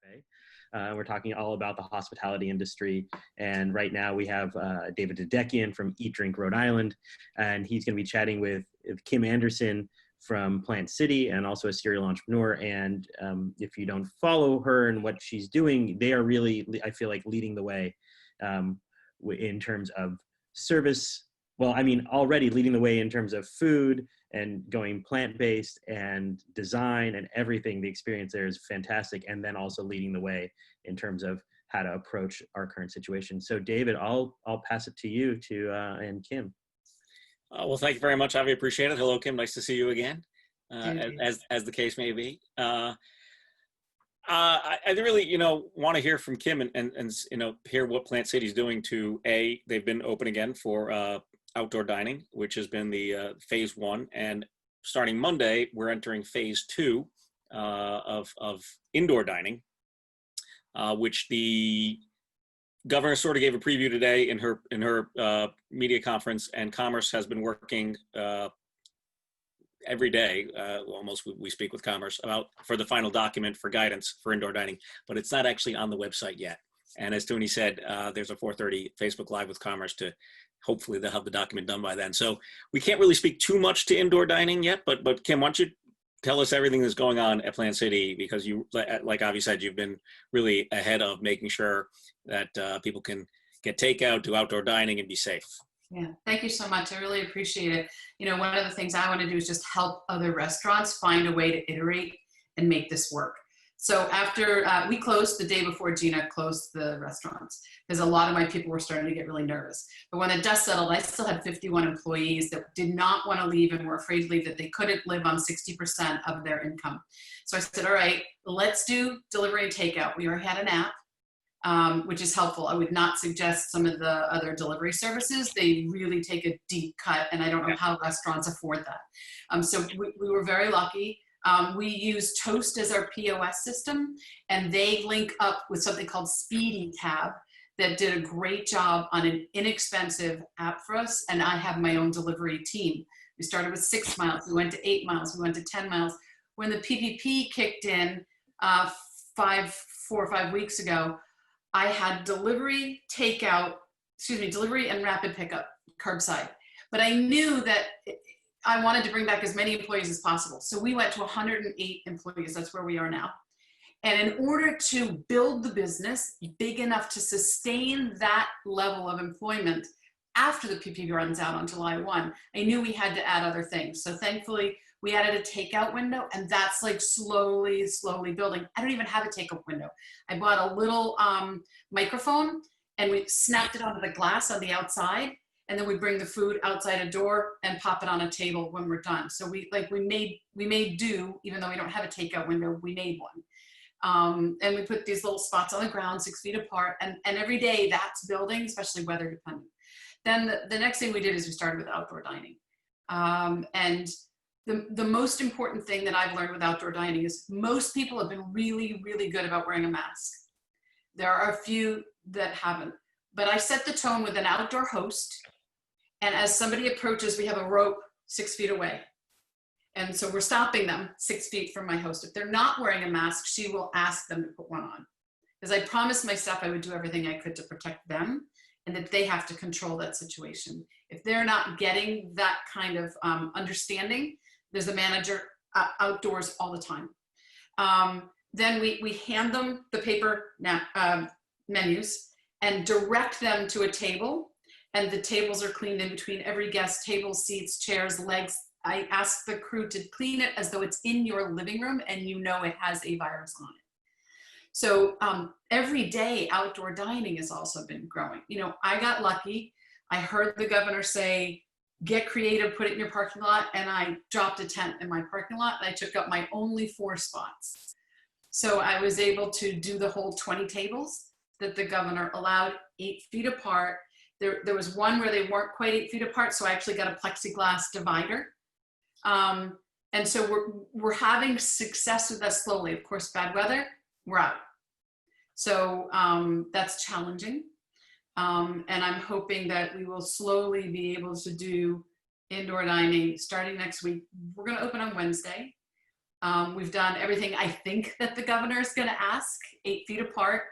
Cafe. We're talking all about the hospitality industry. And right now we have David Dadekian from Eat Drink Rhode Island. And he's going to be chatting with Kim Anderson from Plant City and also a serial entrepreneur. And if you don't follow her and what she's doing, they are really, I feel like, leading the way in terms of service. Well, I mean, already leading the way in terms of food and going plant-based and design and everything. The experience there is fantastic. And then also leading the way in terms of how to approach our current situation. So David, I'll pass it to you and Kim. Well, thank you very much, Avi. Appreciate it. Hello, Kim. Nice to see you again, as the case may be. I really, want to hear from Kim and hear what Plant City is doing to they've been open again for outdoor dining, which has been the phase 1, and starting Monday, we're entering phase 2 of indoor dining, which the governor sort of gave a preview today in her media conference, and Commerce has been working every day, almost we speak with Commerce for the final document for guidance for indoor dining, but it's not actually on the website yet. And as Tony said, there's a 4:30 Facebook Live with Commerce to hopefully they'll have the document done by then. So we can't really speak too much to indoor dining yet, but Kim, why don't you tell us everything that's going on at Plant City, because you, like Avi said, you've been really ahead of making sure that people can get takeout, do outdoor dining, and be safe. Yeah, thank you so much. I really appreciate it. One of the things I want to do is just help other restaurants find a way to iterate and make this work. So after we closed the day before Gina closed the restaurants, because a lot of my people were starting to get really nervous. But when the dust settled, I still had 51 employees that did not want to leave and were afraid to leave, that they couldn't live on 60% of their income. So I said, all right, let's do delivery and takeout. We already had an app, which is helpful. I would not suggest some of the other delivery services. They really take a deep cut, and I don't know how restaurants afford that. So we were very lucky. We use Toast as our POS system, and they link up with something called Speedy Tab that did a great job on an inexpensive app for us. And I have my own delivery team. We started with 6 miles, we went to 8 miles, we went to 10 miles. When the PPP kicked in 4 or 5 weeks ago, I had delivery and rapid pickup curbside. But I knew that I wanted to bring back as many employees as possible. So we went to 108 employees. That's where we are now. And in order to build the business big enough to sustain that level of employment after the PPP runs out on July 1, I knew we had to add other things. So thankfully, we added a takeout window, and that's like slowly building. I don't even have a takeout window. I bought a little microphone, and we snapped it onto the glass on the outside. And then we bring the food outside a door and pop it on a table when we're done. So we made do, even though we don't have a takeout window, we made one. And we put these little spots on the ground 6 feet apart. And every day that's building, especially weather dependent. Then the next thing we did is we started with outdoor dining. And the most important thing that I've learned with outdoor dining is most people have been really, really good about wearing a mask. There are a few that haven't. But I set the tone with an outdoor host. And as somebody approaches, we have a rope 6 feet away. And so we're stopping them 6 feet from my host. If they're not wearing a mask, she will ask them to put one on. Because I promised my staff I would do everything I could to protect them, and that they have to control that situation. If they're not getting that kind of understanding, there's a manager outdoors all the time. Then we hand them the paper menus and direct them to a table. And the tables are cleaned in between every guest, tables, seats, chairs, legs. I ask the crew to clean it as though it's in your living room and you know it has a virus on it. So every day outdoor dining has also been growing. I got lucky. I heard the governor say, get creative, put it in your parking lot. And I dropped a tent in my parking lot and I took up my only 4 spots. So I was able to do the whole 20 tables that the governor allowed 8 feet apart. There was one where they weren't quite 8 feet apart, so I actually got a plexiglass divider. And so we're having success with that slowly. Of course, bad weather, we're out. So that's challenging. And I'm hoping that we will slowly be able to do indoor dining starting next week. We're going to open on Wednesday. We've done everything I think that the governor is going to ask, 8 feet apart,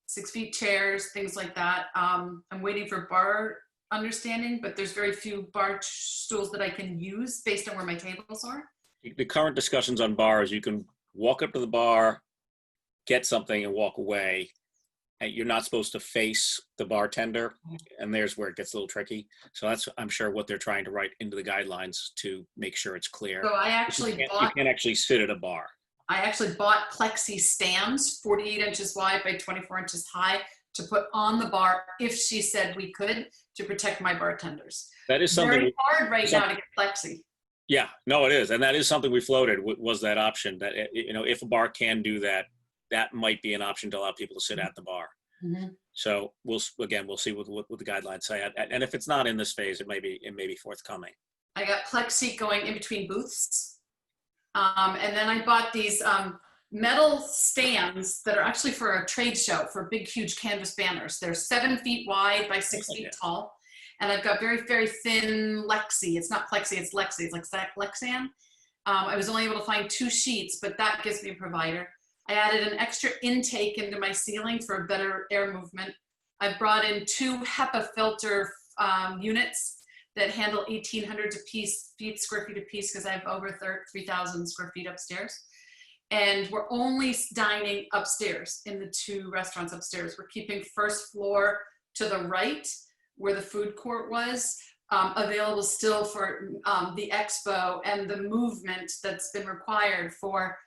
6 feet chairs, things like that. I'm waiting for bar understanding, but there's very few bar stools that I can use based on where my tables are. The current discussions on bars, you can walk up to the bar, get something and walk away. And you're not supposed to face the bartender, and there's where it gets a little tricky. So that's, I'm sure, what they're trying to write into the guidelines to make sure it's clear. So I actually you can't actually sit at a bar. I actually bought plexi stands, 48 inches wide by 24 inches high, to put on the bar if she said we could, to protect my bartenders. That is something very hard right now to get plexi. Yeah, no, it is, and that is something we floated. Was that option that, you know, if a bar can do that, that might be an option to allow people to sit at the bar. Mm-hmm. So we'll see what the guidelines say, and if it's not in this phase, it may be forthcoming. I got plexi going in between booths, and then I bought these metal stands that are actually for a trade show, for big, huge canvas banners. They're 7 feet wide by 6 feet tall, and I've got very, very thin Lexi. It's not plexi, it's Lexi. It's like Lexan. I was only able to find 2 sheets, but that gives me a provider. I added an extra intake into my ceiling for better air movement. I brought in 2 HEPA filter units that handle 1,800 square feet a piece, because I have over 3,000 square feet upstairs. And we're only dining upstairs in the 2 restaurants upstairs. We're keeping first floor to the right, where the food court was, available still for the expo and the movement that's been required for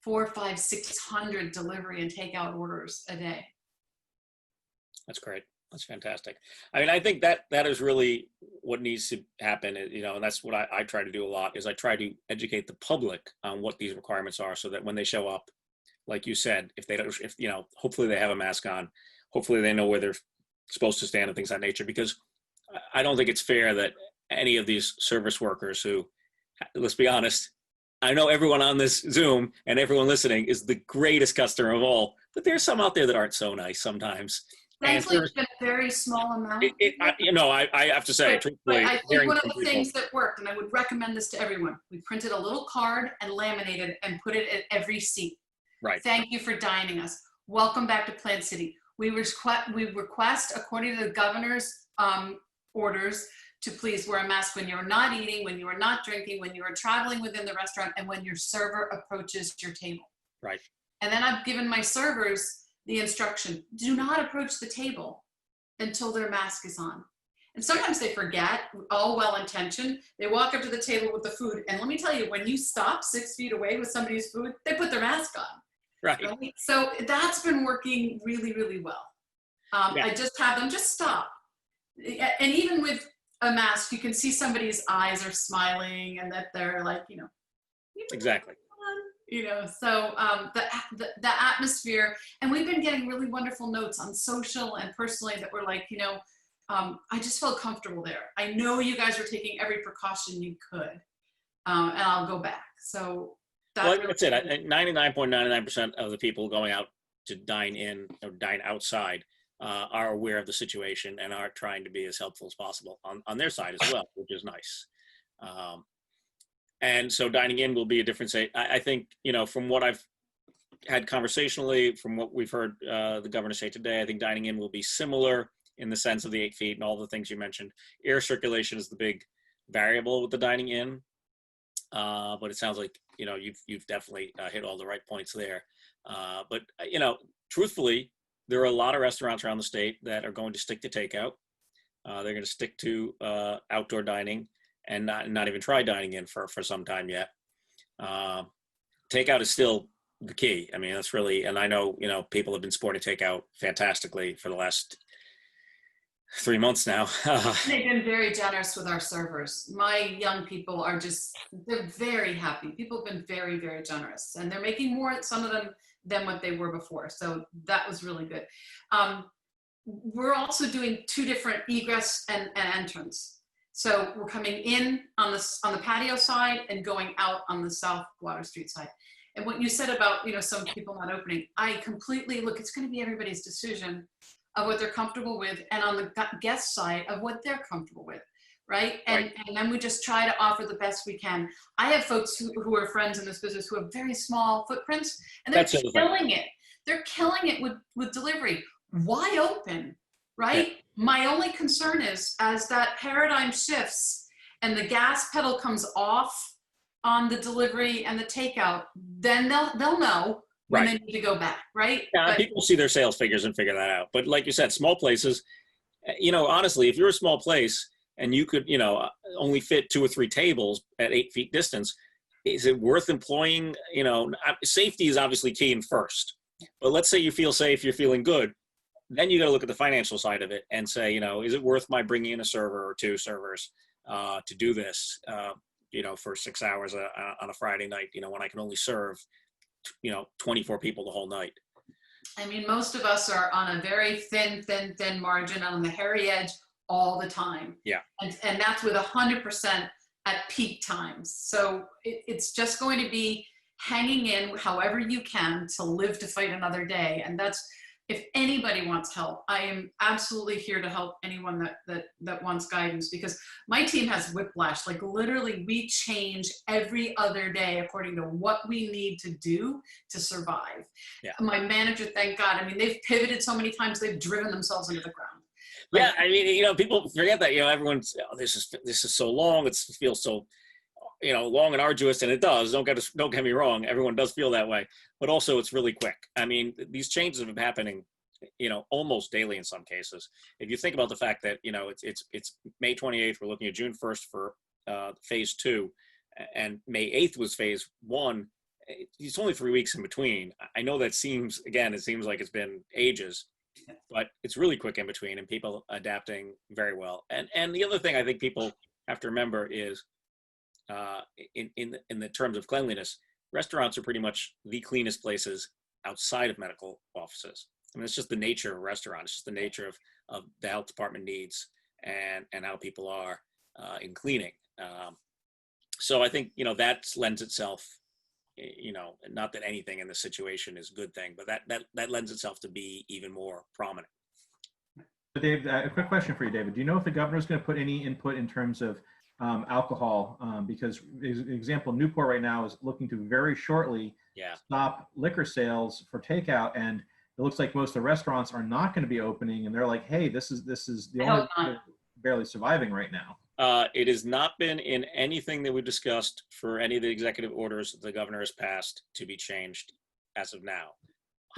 400, 500, 600 delivery and takeout orders a day. That's great. That's fantastic. I mean, I think that is really what needs to happen, you know, and that's what I try to do a lot, is I try to educate the public on what these requirements are, so that when they show up, like you said, if you know, hopefully they have a mask on, hopefully they know where they're supposed to stand and things of that nature, because I don't think it's fair that any of these service workers who, let's be honest, I know everyone on this Zoom and everyone listening is the greatest customer of all, but there's some out there that aren't so nice sometimes. Thankfully, it's been a very small amount. You know, I have to say, but I think one of the things that worked, and I would recommend this to everyone, we printed a little card and laminated and put it at every seat. Right. Thank you for dining us. Welcome back to Plant City. We request, according to the governor's orders, to please wear a mask when you're not eating, when you are not drinking, when you are traveling within the restaurant, and when your server approaches your table. Right. And then I've given my servers the instruction, do not approach the table until their mask is on. And sometimes they forget, all well-intentioned. They walk up to the table with the food. And let me tell you, when you stop 6 feet away with somebody's food, they put their mask on. Right. So that's been working really, really well. I just have them just stop. And even with a mask, you can see somebody's eyes are smiling and that they're like, you know. Exactly. You know, so the atmosphere, and we've been getting really wonderful notes on social and personally that were like, you know, I just felt comfortable there. I know you guys were taking every precaution you could, and I'll go back. So that's it. 99.99% of the people going out to dine in or dine outside are aware of the situation and are trying to be as helpful as possible on their side as well, which is nice. And so dining in will be a different say. I think, you know, from what I've had conversationally, from what we've heard the governor say today, I think dining in will be similar in the sense of the 8 feet and all the things you mentioned. Air circulation is the big variable with the dining in, but it sounds like, you know, you've definitely hit all the right points there. But you know, truthfully, there are a lot of restaurants around the state that are going to stick to takeout. They're going to stick to outdoor dining and not even try dining in for some time yet. Takeout is still the key. I mean, that's really, and I know, you know, people have been supporting takeout fantastically for the last 3 months now. They've been very generous with our servers. My young people are they're very happy. People have been very, very generous, and they're making more, some of them, than what they were before. So that was really good. We're also doing 2 different egress and entrance. So we're coming in on the patio side and going out on the South Water Street side. And what you said about, you know, some people not opening, I completely look, it's going to be everybody's decision of what they're comfortable with, and on the guest side of what they're comfortable with. right? And then we just try to offer the best we can. I have folks who are friends in this business who have very small footprints, and they're killing it. They're killing it with delivery, wide open, right? Yeah. My only concern is, as that paradigm shifts and the gas pedal comes off on the delivery and the takeout, then they'll know when they need to go back, right? Yeah, but people see their sales figures and figure that out. But like you said, small places, honestly, if you're a small place and you could, only fit 2 or 3 tables at 8 feet distance, is it worth employing, safety is obviously key and first. But let's say you feel safe, you're feeling good. Then you got to look at the financial side of it and say, is it worth my bringing in a server or 2 servers to do this, for 6 hours on a Friday night, when I can only serve, 24 people the whole night. I mean, most of us are on a very thin margin, on the hairy edge all the time. Yeah. And that's with 100% at peak times. So it's just going to be hanging in however you can to live to fight another day. And that's, if anybody wants help, I am absolutely here to help anyone that wants guidance, because my team has whiplash. Like literally we change every other day according to what we need to do to survive. Yeah. My manager, thank God, I mean, they've pivoted so many times, they've driven themselves into the ground. Yeah, I mean, people forget that, everyone's, this is so long, it feels so, long and arduous, and it does. Don't get me wrong. Everyone does feel that way, but also it's really quick. I mean, these changes have been happening, almost daily in some cases. If you think about the fact that, it's May 28th, we're looking at June 1st for phase 2, and May 8th was phase 1. It's only 3 weeks in between. I know that seems like it's been ages, but it's really quick in between, and people adapting very well. And the other thing I think people have to remember is, in the terms of cleanliness, restaurants are pretty much the cleanest places outside of medical offices. I mean, it's just the nature of a restaurant. It's just the nature of the health department needs and how people are in cleaning. So I think, that lends itself, not that anything in this situation is a good thing, but that lends itself to be even more prominent. Dave, a quick question for you, David. Do you know if the governor is going to put any input in terms of alcohol? Because, example, Newport right now is looking to very shortly stop liquor sales for takeout, and it looks like most of the restaurants are not going to be opening, and they're like, hey, this is the only barely surviving right now. It has not been in anything that we've discussed for any of the executive orders the governor has passed to be changed as of now.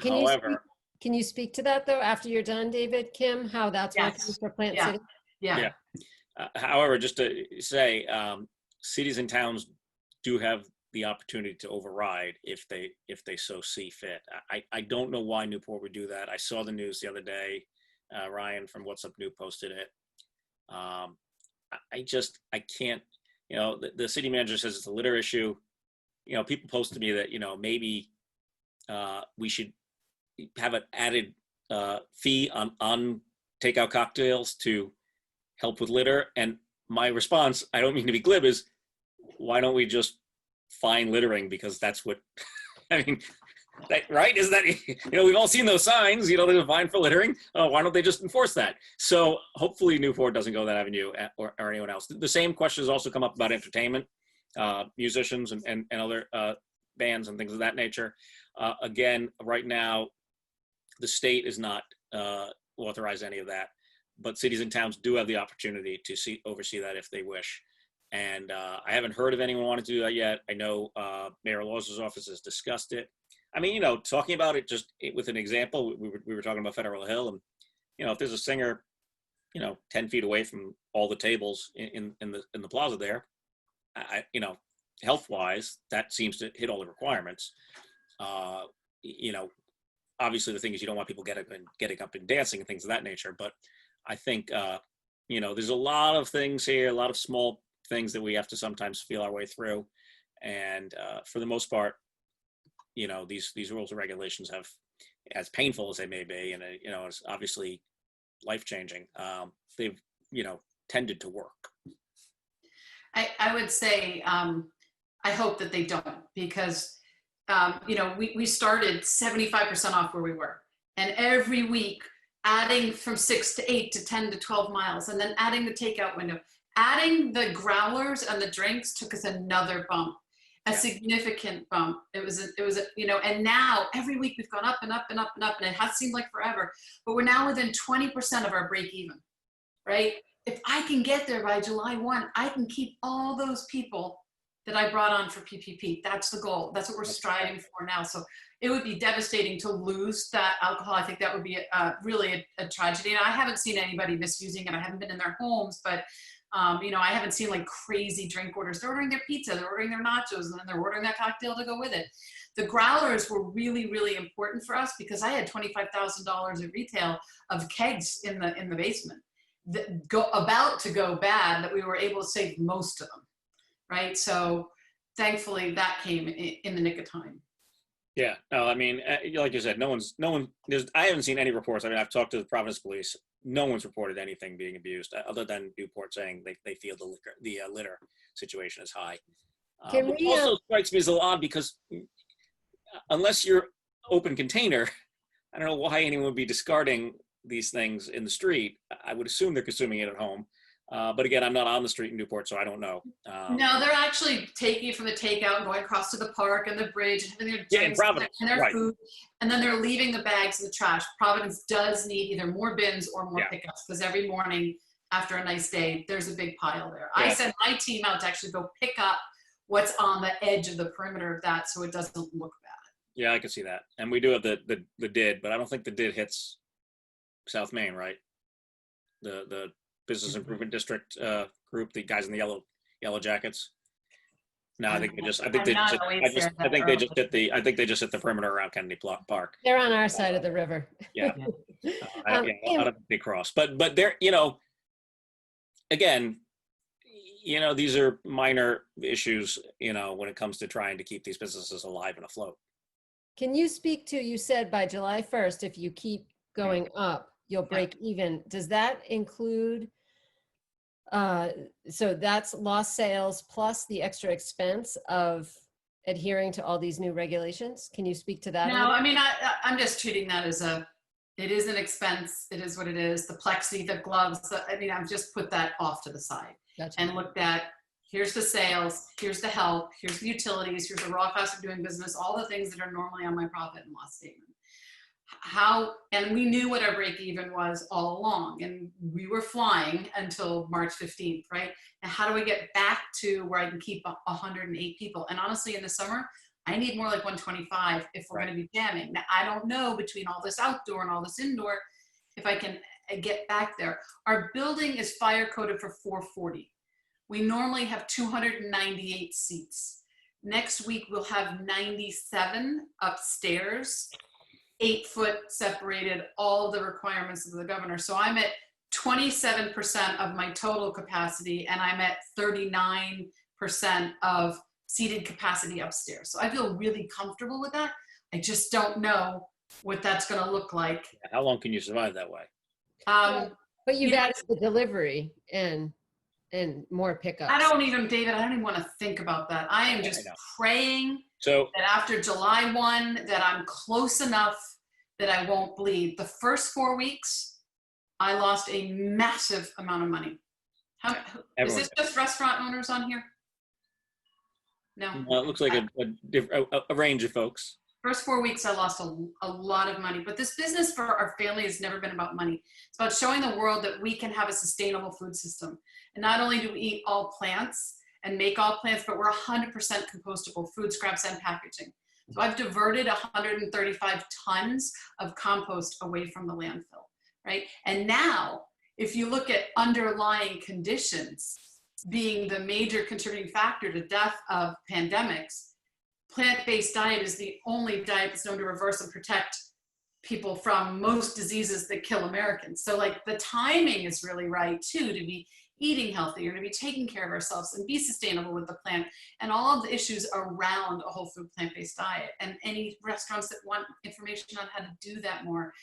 Can you speak to that though after you're done, David, Kim, how that's working for Plant City? Yeah. However, just to say, cities and towns do have the opportunity to override if they so see fit. I don't know why Newport would do that. I saw the news the other day. Ryan from What's Up New posted it. I can't. The city manager says it's a litter issue. People post to me that maybe we should have an added fee on takeout cocktails to help with litter. And my response, I don't mean to be glib, is why don't we just fine littering? Because that's what, I mean, right? Isn't that, we've all seen those signs, there's a fine for littering. Why don't they just enforce that? So hopefully Newport doesn't go that avenue, or anyone else. The same question has also come up about entertainment, musicians and other bands and things of that nature. Again, right now, the state is not authorize any of that, but cities and towns do have the opportunity to oversee that if they wish. And I haven't heard of anyone wanting to do that yet. I know Mayor Laws's office has discussed it. I mean, talking about it just with an example, we were talking about Federal Hill, and if there's a singer, 10 feet away from all the tables in the plaza there, health-wise, that seems to hit all the requirements. Obviously the thing is you don't want people getting up and dancing and things of that nature. But I think, there's a lot of things here, a lot of small things that we have to sometimes feel our way through. And for the most part, these rules and regulations have, as painful as they may be, and it's obviously life-changing, they've, tended to work. I would say, I hope that they don't, because we started 75% off where we were, and every week adding from 6 to 8 to 10 to 12 miles, and then adding the takeout window, Adding the growlers and the drinks took us another bump, a significant bump. It was, and now every week we've gone up and up and up and up, and it has seemed like forever, but we're now within 20% of our break even, right? If I can get there by July 1, I can keep all those people that I brought on for PPP. That's the goal. That's what we're striving for now. So it would be devastating to lose that alcohol. I think that would be really a tragedy. And I haven't seen anybody misusing it. I haven't been in their homes, but I haven't seen like crazy drink orders. They're ordering their pizza, they're ordering their nachos, and then they're ordering that cocktail to go with it. The growlers were really, really important for us because I had $25,000 at retail of kegs in the basement that about to go bad, that we were able to save most of them. Right. So thankfully that came in the nick of time. Yeah. No, I mean, like you said, I haven't seen any reports. I mean, I've talked to the Providence police. No one's reported anything being abused other than Newport saying they feel the litter situation is high. It also strikes me as a little odd because unless you're open container, I don't know why anyone would be discarding these things in the street. I would assume they're consuming it at home. But again, I'm not on the street in Newport, so I don't know. No, they're actually taking it from the takeout and going across to the park and the bridge and having their drinks and their food. And then they're leaving the bags in the trash. Providence does need either more bins or more pickups because every morning after a nice day, there's a big pile there. Yeah. I sent my team out to actually go pick up what's on the edge of the perimeter of that so it doesn't look bad. Yeah, I can see that. And we do have the DID, but I don't think the DID hits South Main, right? The Business Improvement District group, the guys in the yellow jackets. No, I think they just hit the perimeter around Kennedy Park. They're on our side of the river. Yeah. I don't think they cross, but they're, again, these are minor issues, when it comes to trying to keep these businesses alive and afloat. Can you speak to, you said by July 1st, if you keep going up, you'll break even. Does that include, so that's lost sales plus the extra expense of adhering to all these new regulations? Can you speak to that? No, I mean, I'm just treating that as it is an expense. It is what it is. The plexi, the gloves, I've just put that off to the side. Gotcha. And looked at, here's the sales, here's the help, here's the utilities, here's the raw cost of doing business, all the things that are normally on my profit and loss statement. And we knew what our break even was all along, and we were flying until March 15th, right? And how do we get back to where I can keep 108 people? And honestly, in the summer, I need more like 125 if we're going to be jamming. Now, I don't know between all this outdoor and all this indoor, if I can get back there. Our building is fire coded for 440. We normally have 298 seats. Next week, we'll have 97 upstairs, 8-foot separated, all the requirements of the governor. So I'm at 27% of my total capacity, and I'm at 39% of seated capacity upstairs. So I feel really comfortable with that. I just don't know what that's going to look like. How long can you survive that way? But you've added the delivery and more pickups. David, I don't even want to think about that. I am just praying that after July 1, that I'm close enough that I won't bleed. The first 4 weeks, I lost a massive amount of money. Is this just restaurant owners on here? No. It looks like a range of folks. First 4 weeks, I lost a lot of money. But this business for our family has never been about money. It's about showing the world that we can have a sustainable food system. And not only do we eat all plants and make all plants, but we're 100% compostable, food scraps and packaging. So I've diverted 135 tons of compost away from the landfill, right? And now, if you look at underlying conditions being the major contributing factor to death of pandemics, plant-based diet is the only diet that's known to reverse and protect people from most diseases that kill Americans. So like the timing is really right too, to be eating healthier, to be taking care of ourselves and be sustainable with the plant and all of the issues around a whole food plant-based diet. And any restaurants that want information on how to do that more.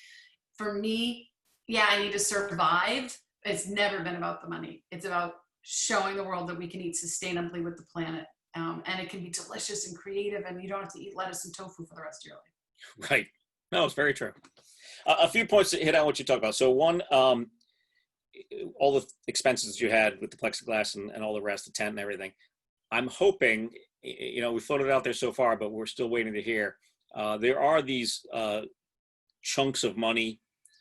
For me, I need to survive. It's never been about the money. It's about showing the world that we can eat sustainably with the planet. And it can be delicious and creative, and you don't have to eat lettuce and tofu for the rest of your life. Right. No, it's very true. A few points to hit on what you talked about. So one, all the expenses you had with the plexiglass and all the rest, the tent and everything. I'm hoping, we floated out there so far, but we're still waiting to hear. There are these chunks of money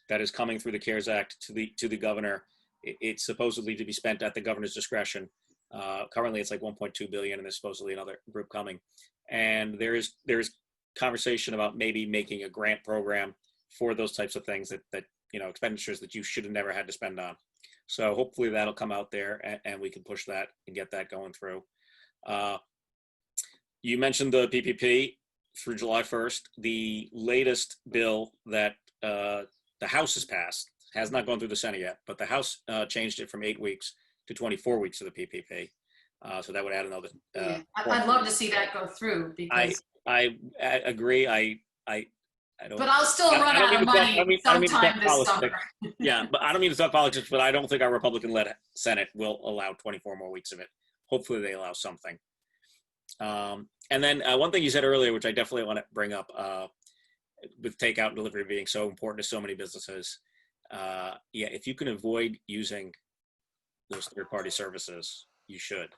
that is coming through the CARES Act to the governor. It's supposedly to be spent at the governor's discretion. Currently, it's like 1.2 billion, and there's supposedly another group coming. And there's conversation about maybe making a grant program for those types of things that expenditures that you should have never had to spend on. So hopefully that'll come out there, and we can push that and get that going through. You mentioned the PPP through July 1st. The latest bill that the House has passed has not gone through the Senate yet, but the House changed it from 8 weeks to 24 weeks of the PPP. So that would add another. I'd love to see that go through because I agree. I don't. But I'll still run out of money sometime this summer. Yeah, but I don't mean to talk politics, but I don't think our Republican-led Senate will allow 24 more weeks of it. Hopefully they allow something. And then one thing you said earlier, which I definitely want to bring up, with takeout and delivery being so important to so many businesses, if you can avoid using those third-party services, you should.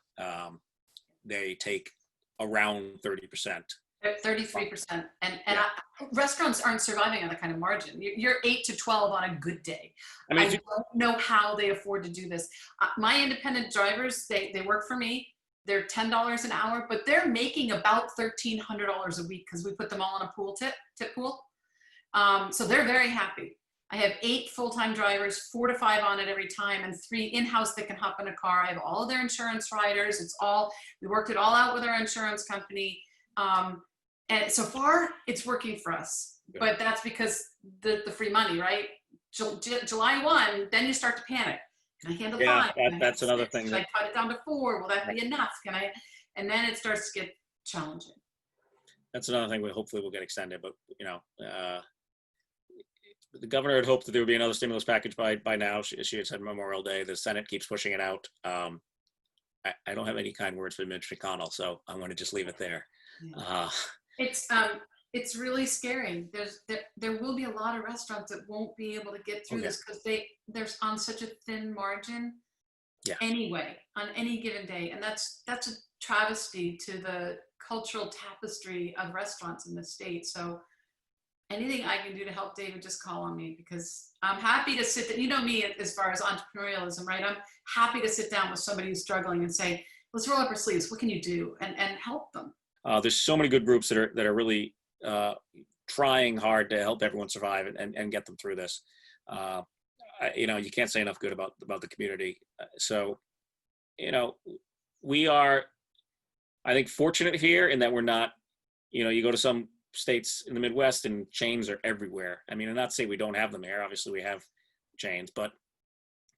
They take around 30%. 33%, and restaurants aren't surviving on that kind of margin. You're 8 to 12 on a good day. I don't know how they afford to do this. My independent drivers, they work for me. They're $10 an hour, but they're making about $1,300 a week because we put them all in a tip pool. So they're very happy. I have 8 full-time drivers, 4 to 5 on it every time, and 3 in-house that can hop in a car. I have all of their insurance riders. We worked it all out with our insurance company. And so far it's working for us, but that's because the free money, right? July 1, then you start to panic. Can I handle 5? That's another thing. Should I cut it down to 4? Will that be enough? And then it starts to get challenging. That's another thing hopefully will get extended, but the governor had hoped that there would be another stimulus package by now. She had said Memorial Day. The Senate keeps pushing it out. I don't have any kind words for Mitch McConnell, so I'm going to just leave it there. Yeah. It's really scary. There will be a lot of restaurants that won't be able to get through this because they're on such a thin margin. Yeah. Anyway, on any given day, and that's a travesty to the cultural tapestry of restaurants in the state. So anything I can do to help David, just call on me because I'm happy to sit. You know me as far as entrepreneurialism, right? I'm happy to sit down with somebody who's struggling and say, let's roll up our sleeves. What can you do? And help them. There's so many good groups that are really trying hard to help everyone survive and get them through this. You can't say enough good about the community. So, we are, I think, fortunate here in that we're not, you go to some states in the Midwest and chains are everywhere. I mean, and not to say we don't have them here. Obviously we have chains, but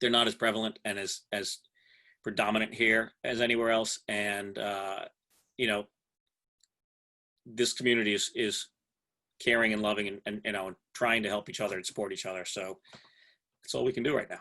they're not as prevalent and as predominant here as anywhere else. And, this community is caring and loving and trying to help each other and support each other. So that's all we can do right now.